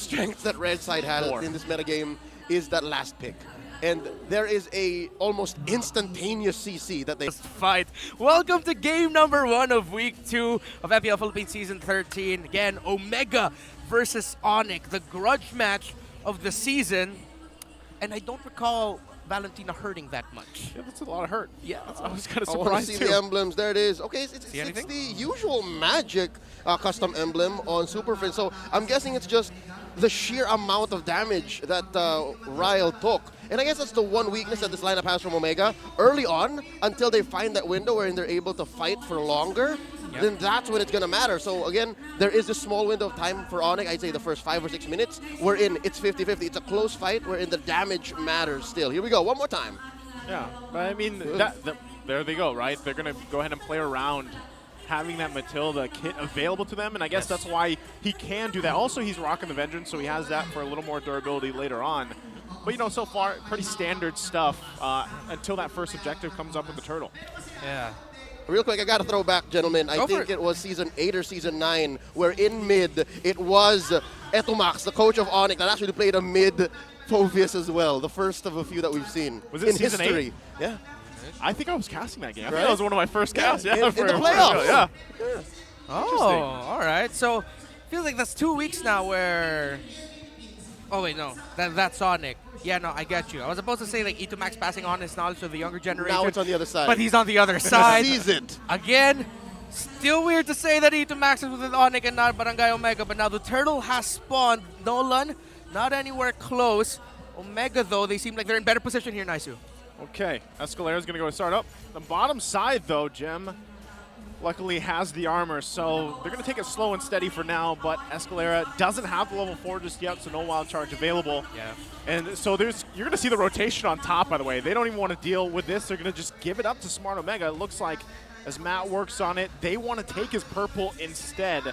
strength that red side has in this metagame is that last pick. And there is a almost instantaneous CC that they fight. Welcome to game number 1 of week 2 of MPL Philippines season 13. Again, Omega versus ONIC, the grudge match of the season. And I don't recall Valentina hurting that much. Yeah, that's a lot of hurt. Yeah, I was kind of I want to surprised see too. the emblems. There it is. Okay, it's the usual Magic custom emblem on Super Fin. So I'm guessing it's just the sheer amount of damage that Ryle took. And I guess that's the one weakness that this lineup has from Omega. Early on, until they find that window wherein they're able to fight for longer, then that's when it's going to matter. So again, there is this small window of time for ONIC. I'd say the first 5 or 6 minutes. Wherein it's 50-50. It's a close fight wherein the damage matters still. Here we go. One more time. Yeah, but I mean, there they go, right? They're going to go ahead and play around having that Matilda kit available to them, and I guess that's why he can do that. Also, he's rocking the Vengeance, so he has that for a little more durability later on. But, you know, so far, pretty standard stuff until that first objective comes up with the turtle. Yeah. Real quick, I got to throw back, gentlemen. I think it was Season 8 or Season 9, where in mid, it was Etumax, the coach of ONIC, that actually played a mid Phoveus as well, the first of a few that we've seen. Was it in Season history. 8? Yeah. I think I was casting that game. I think that was one of my first casts. In the playoffs. Yeah. Oh, all right. So, feels like that's 2 weeks now where... Oh, wait, no. That's ONIC. Yeah, no, I get you. I was supposed to say, like, Etomax passing on his knowledge to the younger generation. Now it's on the other side. But he's on the other side. Sees it. Again, still weird to say that Etomax is within ONIC and not Barangay Omega, but now the turtle has spawned. Nolan, not anywhere close. Omega, though, they seem like they're in better position here, Naisu. Okay, Escalera's going to go start up. The bottom side, though, Jim, luckily has the armor, so they're going to take it slow and steady for now, but Escalera doesn't have the level 4 just yet, so no wild charge available. Yeah. And so you're going to see the rotation on top, by the way. They don't even want to deal with this. They're going to just give it up to Smart Omega. It looks like as Matt works on it, they want to take his purple instead.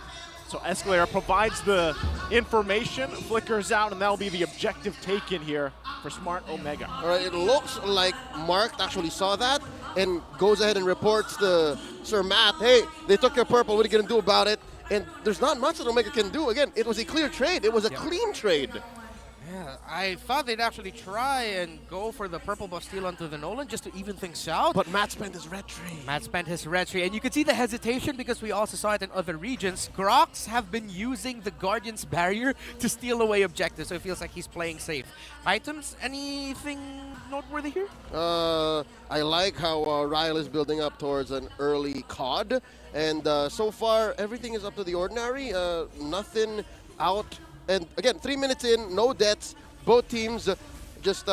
So Escalera provides the information, flickers out, and that'll be the objective taken here for Smart Omega. All right, it looks like Mark actually saw that and goes ahead and reports to Sir Matt, hey, they took your purple, what are you going to do about it? And there's not much that Omega can do. Again, it was a clear trade. It was a clean trade. Yeah, I thought they'd actually try and go for the purple buff steal onto the Nolan just to even things out. But Matt spent his red tree. Matt spent his red tree. And you can see the hesitation because we also saw it in other regions. Grox have been using the Guardian's Barrier to steal away objectives, so it feels like he's playing safe. Items, anything noteworthy here? I like how Ryle is building up towards an early COD. And so far, everything is up to the ordinary. Nothing out. And again, 3 minutes in, no deaths. Both teams just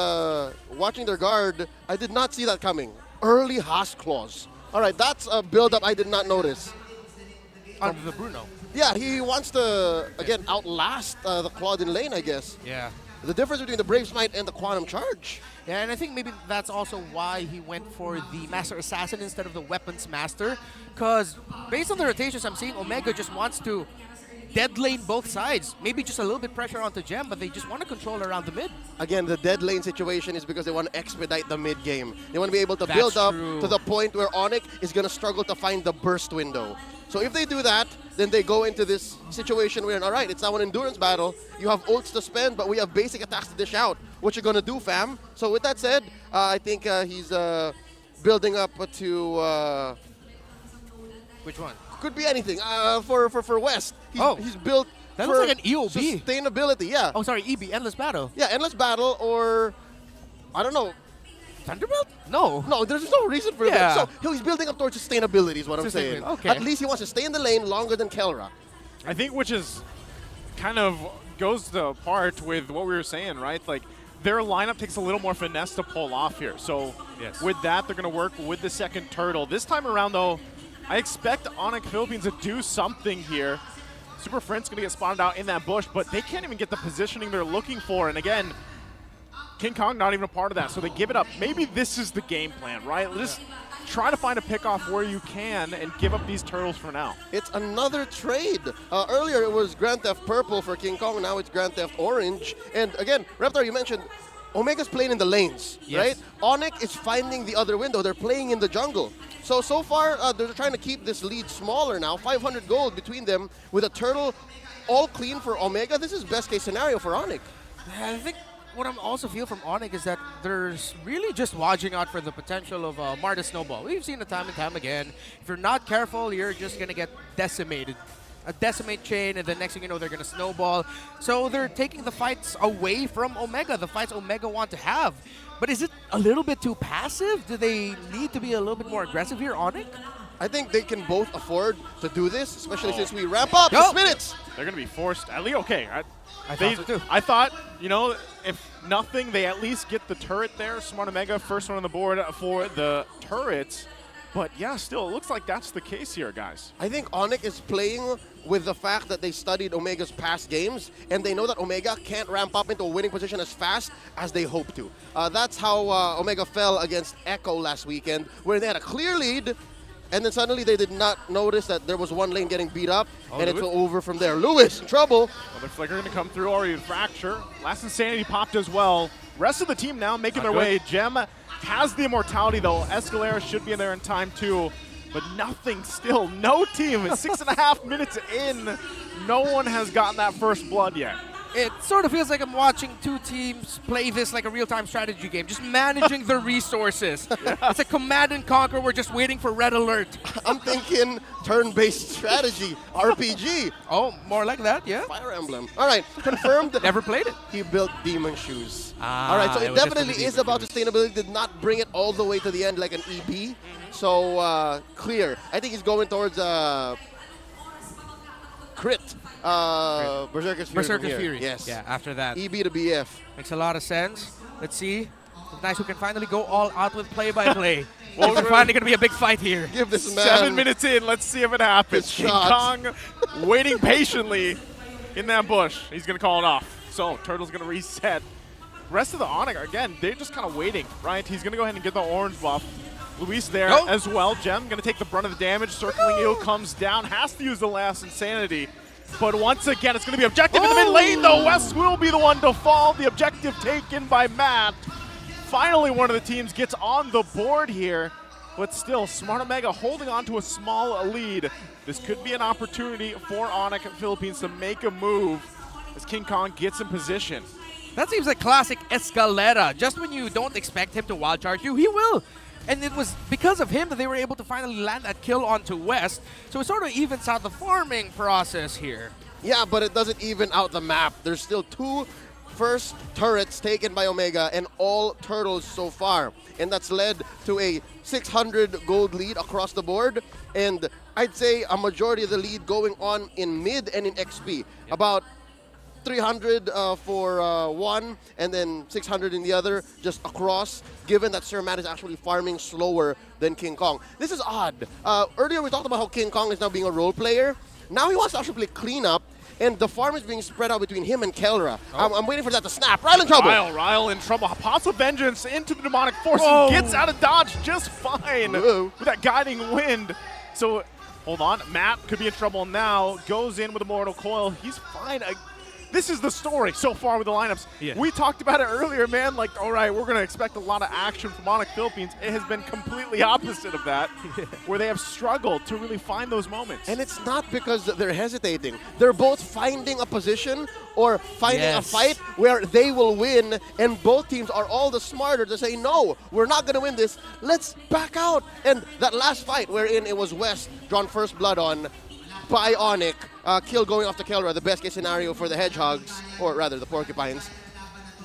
watching their guard. I did not see that coming. Early Haas Claws. All right, that's a build-up I did not notice. On the Bruno. Yeah, he wants to, again, outlast the Claude in lane, I guess. Yeah. The difference between the Brave Smite and the Quantum Charge. Yeah, and I think maybe that's also why he went for the Master Assassin instead of the Weapons Master. Because based on the rotations I'm seeing, Omega just wants to dead lane both sides. Maybe just a little bit pressure onto Gem, but they just want to control around the mid. Again, the dead lane situation is because they want to expedite the mid game. They want to be able to build up to the point where ONIC is going to struggle to find the burst window. So if they do that, then they go into this situation where, all right, it's now an endurance battle. You have ults to spend, but we have basic attacks to dish out. What you going to do, fam? So with that said, I think he's building up to... Which one? Could be anything. For West, he's built that for looks like an EOB. Sustainability, yeah. Oh, sorry, EB, Endless Battle. Yeah, Endless Battle, or I don't know. Thunderbolt? No. No, there's no reason for that. So he's building up towards sustainability is what I'm saying. Okay. At least he wants to stay in the lane longer than Kelra. I think which is kind of goes to part with what we were saying, right? Like, their lineup takes a little more finesse to pull off here. So with that, they're going to work with the second turtle. This time around, though, I expect ONIC Philippines to do something here. Super Friend's going to get spotted out in that bush, but they can't even get the positioning they're looking for. And again, King Kong not even a part of that, so they give it up. Maybe this is the game plan, right? Just try to find a pickoff where you can and give up these turtles for now. It's another trade. Earlier it was Grand Theft Purple for King Kong, now it's Grand Theft Orange. And again, Reptar, you mentioned Omega's playing in the lanes, right? ONIC is finding the other window. They're playing in the jungle. So far, they're trying to keep this lead smaller now. 500 gold between them with a turtle all clean for Omega, this is best case scenario for ONIC. I think what I also feel from ONIC is that there's really just watching out for the potential of Marta Snowball. We've seen it time and time again. If you're not careful, you're just going to get decimated. A decimate chain, and the next thing you know, they're going to snowball. So they're taking the fights away from Omega, the fights Omega want to have. But is it a little bit too passive? Do they need to be a little bit more aggressive here, ONIC? I think they can both afford to do this, especially since we ramp up 6 minutes. They're going to be forced. At least, okay. I thought so too. I thought, you know, if nothing, they at least get the turret there. Smart Omega, first one on the board for the turrets. But yeah, still, it looks like that's the case here, guys. I think ONIC is playing with the fact that they studied Omega's past games, and they know that Omega can't ramp up into a winning position as fast as they hope to. That's how Omega fell against Echo last weekend, where they had a clear lead, and then suddenly they did not notice that there was one lane getting beat up, and it's over from there. Lewis in trouble. Another flicker going to come through, already in fracture. Last Insanity popped as well. Rest of the team now making their way. Gem has the immortality, though. Escalera should be in there in time, too. But nothing still. No team. 6.5 minutes in. No one has gotten that first blood yet. It sort of feels like I'm watching two teams play this like a real-time strategy game, just managing the resources. It's a command and conquer. We're just waiting for red alert. I'm thinking turn-based strategy, RPG. Oh, more like that, yeah. Fire Emblem. All right, confirmed. Never played it. He built demon shoes. All right, so it definitely is about sustainability. Did not bring it all the way to the end like an EB. So clear. I think he's going towards crit. Berserker's Fury. Yes. Yeah, after that. EB to BF. Makes a lot of sense. Let's see. It's nice we can finally go all out with play-by-play. Well, it's finally going to be a big fight here. Give this man 7 minutes in. Let's see if it happens. King Kong waiting patiently in that bush. He's going to call it off. So Turtle's going to reset. Rest of the ONIC, again, they're just kind of waiting, right? He's going to go ahead and get the orange buff. Luis there as well. Gem going to take the brunt of the damage. Circling Eel comes down. Has to use the last Insanity. But once again, it's going to be objective in the mid lane, though. West will be the one to fall. The objective taken by Matt. Finally, one of the teams gets on the board here. But still, Smart Omega holding on to a small lead. This could be an opportunity for ONIC Philippines to make a move as King Kong gets in position. That seems like classic Escalera. Just when you don't expect him to wild charge you, he will. And it was because of him that they were able to finally land that kill onto West. So it sort of evens out the farming process here. Yeah, but it doesn't even out the map. There's still 2 first turrets taken by Omega and all turtles so far. And that's led to a 600 gold lead across the board. And I'd say a majority of the lead going on in mid and in XP. About 300 for one, and then 600 in the other, just across, given that Sir Matt is actually farming slower than King Kong. This is odd. Earlier we talked about how King Kong is now being a role player. Now he wants to actually play cleanup, and the farm is being spread out between him and Kelra. I'm waiting for that to snap. Ryle in trouble. Ryle in trouble. Pops a vengeance into the demonic force. He gets out of dodge just fine with that guiding wind. So, hold on. Matt could be in trouble now. Goes in with a mortal coil. He's fine. This is the story so far with the lineups. Yeah. We talked about it earlier, man. Like, all right, we're going to expect a lot of action from ONIC Philippines. It has been completely opposite of that, where they have struggled to really find those moments. And it's not because they're hesitating. They're both finding a position or finding a fight where they will win, and both teams are all the smarter to say, no, we're not going to win this. Let's back out. And that last fight wherein it was West drawn first blood on by ONIC, kill going off to Kelra, the best case scenario for the Hedgehogs, or rather the Porcupines.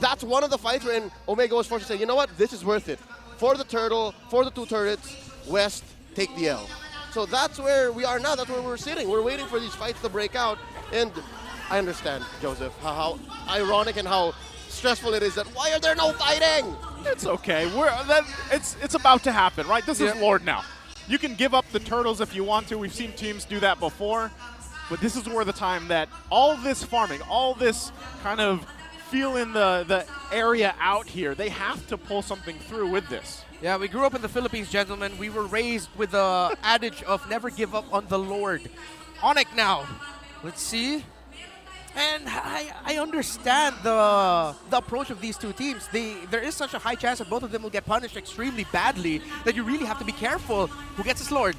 That's one of the fights wherein Omega was forced to say, you know what, this is worth it. For the turtle, for the 2 turrets, West, take the L. So that's where we are now, that's where we're sitting. We're waiting for these fights to break out, and I understand, Joseph, how ironic and how stressful it is that why are there no fighting? It's okay, it's about to happen, right? This is Lord now. You can give up the turtles if you want to. We've seen teams do that before. But this is where the time that all this farming, all this kind of feeling the area out here, they have to pull something through with this. Yeah, we grew up in the Philippines, gentlemen. We were raised with the adage of never give up on the Lord. ONIC now. Let's see. And I understand the approach of these two teams. There is such a high chance that both of them will get punished extremely badly that you really have to be careful who gets his Lord.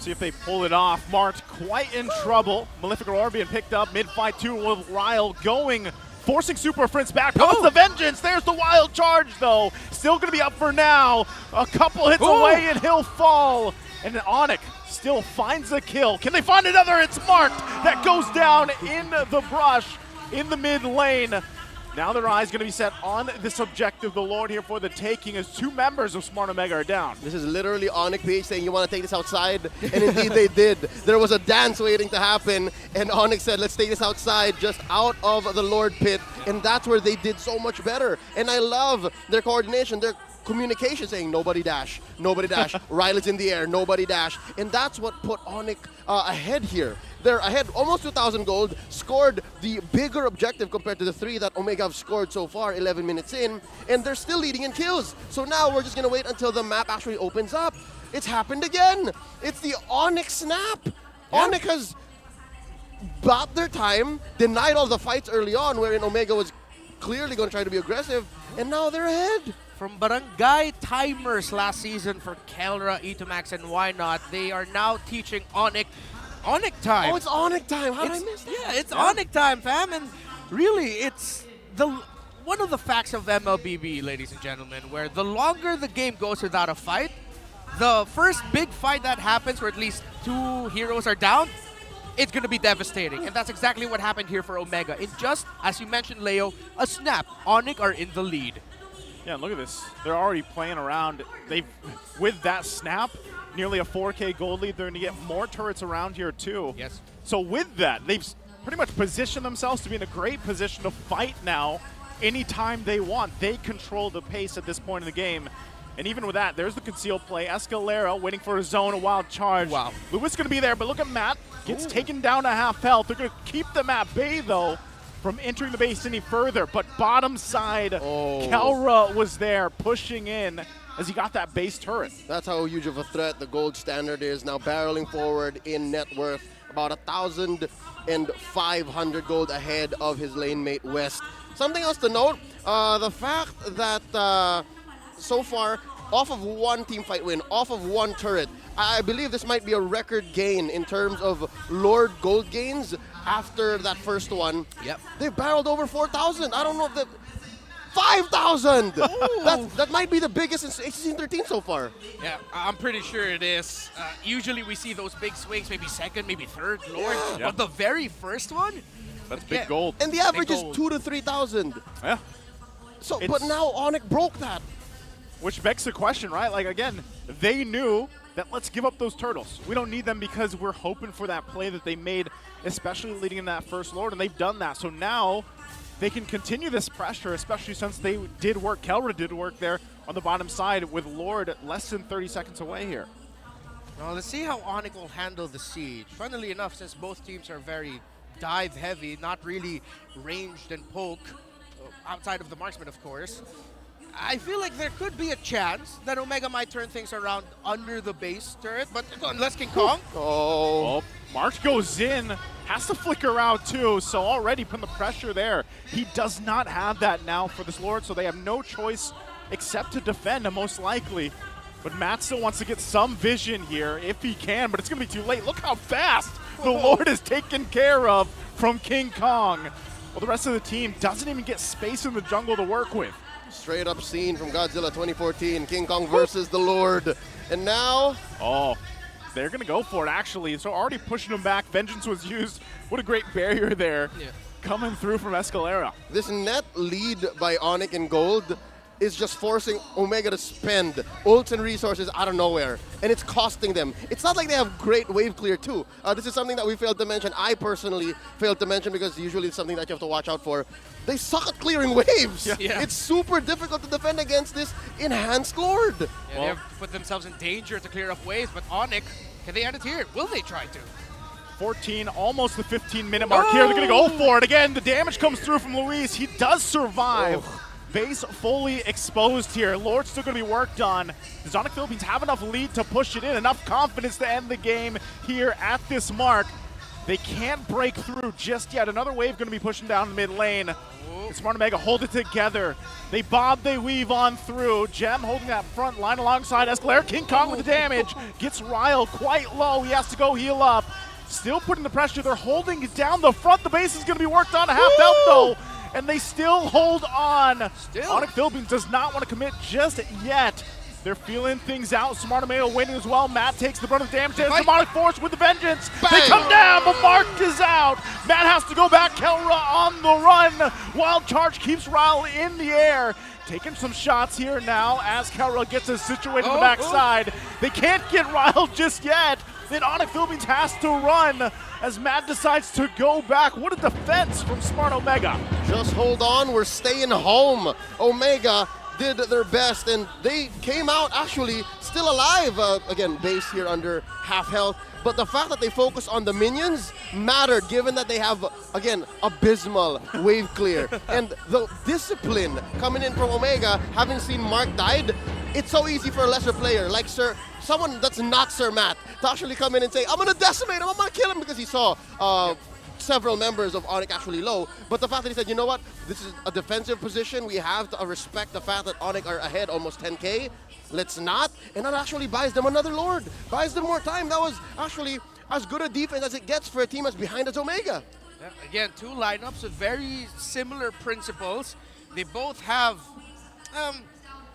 See if they pull it off. Marked quite in trouble. Malefic Aurora being picked up. Mid-fight 2 with Ryle going. Forcing Super Prince back. Comes the Vengeance. There's the wild charge, though. Still going to be up for now. A couple hits away, and he'll fall. And ONIC still finds a kill. Can they find another? It's Marked. That goes down in the brush in the mid lane. Now their eyes going to be set on this objective, the Lord here for the taking, as 2 members of Smart Omega are down. This is literally ONIC PH saying, you want to take this outside? And indeed they did. There was a dance waiting to happen, and ONIC said, let's take this outside, just out of the Lord pit. And that's where they did so much better. And I love their coordination, their communication, saying nobody dash, Ryle is in the air, nobody dash. And that's what put ONIC ahead here. They're ahead almost 2,000 gold, scored the bigger objective compared to the 3 that Omega have scored so far, 11 minutes in, and they're still leading in kills. So now we're just going to wait until the map actually opens up. It's happened again. It's the ONIC snap. Yeah. ONIC has bought their time, denied all the fights early on, wherein Omega was clearly going to try to be aggressive, and now they're ahead. From barangay timers last season for Kelra, Etomax, and Why Not, they are now teaching ONIC time. Oh, it's ONIC time. How did I miss that? Yeah, it's ONIC time, fam. And really, it's one of the facts of MLBB, ladies and gentlemen, where the longer the game goes without a fight, the first big fight that happens where at least 2 heroes are down, it's going to be devastating. And that's exactly what happened here for Omega. In just, as you mentioned, Leo, a snap, ONIC are in the lead. Yeah, look at this. They're already playing around. With that snap, nearly a 4K gold lead. They're going to get more turrets around here too. Yes. So with that, they've pretty much positioned themselves to be in a great position to fight now anytime they want. They control the pace at this point in the game. And even with that, there's the concealed play. Escalera waiting for a zone, a wild charge. Wow. Lewis going to be there, but look at Matt. Gets taken down to half health. They're going to keep them at bay, though, from entering the base any further. But bottom side, Kelra was there pushing in as he got that base turret. That's how huge of a threat the gold standard is. Now barreling forward in net worth, about 1,500 gold ahead of his lane mate West. Something else to note, the fact that so far, off of 1 team fight win, off of 1 turret, I believe this might be a record gain in terms of Lord gold gains after that first one. Yep. They barreled over 4,000. I don't know if they... 5,000! That might be the biggest in season 13 so far. Yeah, I'm pretty sure it is. Usually we see those big swings, maybe second, maybe third, Lord. Yeah. But the very first one? That's big gold. And the average is gold. 2,000 to 3,000. Yeah. So, but now ONIC broke that. Which begs the question, right? Like, again, they knew that let's give up those turtles. We don't need them because we're hoping for that play that they made, especially leading in that first Lord, and they've done that. So now they can continue this pressure, especially since they did work, Kelra did work there on the bottom side with Lord less than 30 seconds away here. Well, let's see how ONIC will handle the siege. Funnily enough, since both teams are very dive heavy, not really ranged and poke, outside of the marksman, of course, I feel like there could be a chance that Omega might turn things around under the base turret, but unless King Kong. Oh, March goes in, has to flicker out too, so already putting the pressure there. He does not have that now for this Lord, so they have no choice except to defend him, most likely. But Matt still wants to get some vision here, if he can, but it's going to be too late. Look how fast the Lord is taken care of from King Kong. Well, the rest of the team doesn't even get space in the jungle to work with. Straight up scene from Godzilla 2014, King Kong versus the Lord. And now... Oh, they're going to go for it, actually. So already pushing him back. Vengeance was used. What a great barrier there coming through from Escalera. This net lead by ONIC in gold is just forcing Omega to spend ults and resources out of nowhere, and it's costing them. It's not like they have great wave clear too. This is something that we failed to mention. I personally failed to mention because usually it's something that you have to watch out for. They suck at clearing waves. Yeah. It's super difficult to defend against this enhanced Lord. Yeah, they have put themselves in danger to clear up waves, but ONIC, can they end it here? Will they try to? 14, almost the 15-minute mark here. They're going to go for it again. The damage comes through from Luis. He does survive. Base fully exposed here. Lord's still going to be worked on. Does ONIC Philippines have enough lead to push it in? Enough confidence to end the game here at this mark. They can't break through just yet. Another wave going to be pushing down the mid lane. Smart Omega hold it together. They bob, they weave on through. Gem holding that front line alongside Escalaire. King Kong with the damage. Gets Ryle quite low. He has to go heal up. Still putting the pressure. They're holding it down the front. The base is going to be worked on. A half health though. And they still hold on. ONIC Philippines does not want to commit just yet. They're feeling things out. Smart Omega waiting as well. Matt takes the brunt of the damage. Demonic Force with the vengeance. Bang. They come down, but Mark is out. Matt has to go back. Kelra on the run. Wild Charge keeps Ryle in the air. Taking some shots here now as Kelra gets us situated on the backside. They can't get Ryle just yet. Then ONIC Philippines has to run as Matt decides to go back. What a defense from Smart Omega. Just hold on, we're staying home. Omega did their best and they came out actually still alive. Again, base here under half health. But the fact that they focus on the minions mattered given that they have, again, abysmal wave clear. And the discipline coming in from Omega, having seen Mark died, it's so easy for a lesser player like someone that's not Sir Matt to actually come in and say, I'm going to decimate him, I'm going to kill him, because he saw several members of ONIC actually low. But the fact that he said, you know what, this is a defensive position, we have to respect the fact that ONIC are ahead almost 10k, let's not, and that actually buys them another Lord, buys them more time. That was actually as good a defense as it gets for a team as behind as Omega. Yeah, again, two lineups with very similar principles. They both have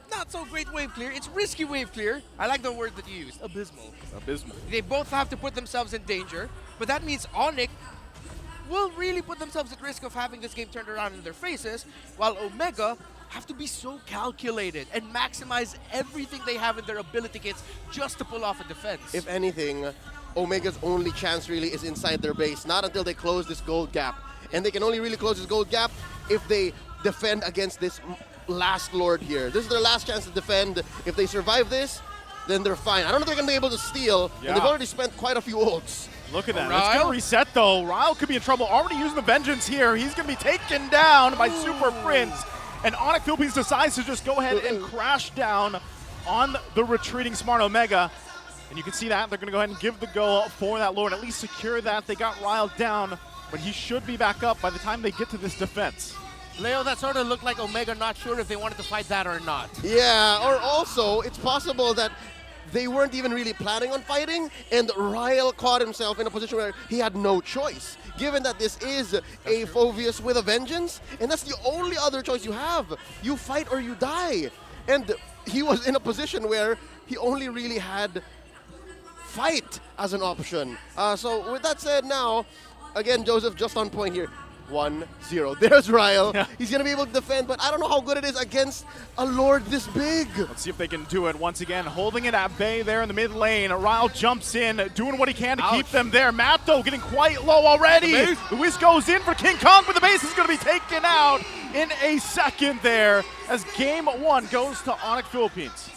not so great wave clear. It's risky wave clear. I like the word that you used, abysmal. Abysmal. They both have to put themselves in danger, but that means ONIC will really put themselves at risk of having this game turned around in their faces, while Omega have to be so calculated and maximize everything they have in their ability kits just to pull off a defense. If anything, Omega's only chance really is inside their base, not until they close this gold gap. And they can only really close this gold gap if they defend against this last Lord here. This is their last chance to defend. If they survive this, then they're fine. I don't know if they're going to be able to steal, and they've already spent quite a few ults. Look at that. It's going to reset, though. Ryle could be in trouble. Already using the vengeance here. He's going to be taken down by Super Prince. And ONIC Philippines decides to just go ahead and crash down on the retreating Smart Omega. And you can see that. They're going to go ahead and give the go for that Lord. At least secure that. They got Ryle down, but he should be back up by the time they get to this defense. Leo, that sort of looked like Omega not sure if they wanted to fight that or not. Yeah, or also, it's possible that they weren't even really planning on fighting, and Ryle caught himself in a position where he had no choice, given that this is a Phoveus with a vengeance, and that's the only other choice you have. You fight or you die. And he was in a position where he only really had fight as an option. So with that said now, again, Joseph just on point here. 1-0. There's Ryle. Yeah. He's going to be able to defend, but I don't know how good it is against a Lord this big. Let's see if they can do it once again. Holding it at bay there in the mid lane. Ryle jumps in, doing what he can to keep them there. Matt, though, getting quite low already. The whiz goes in for King Kong, but the base is going to be taken out in a second there as game one goes to ONIC Philippines.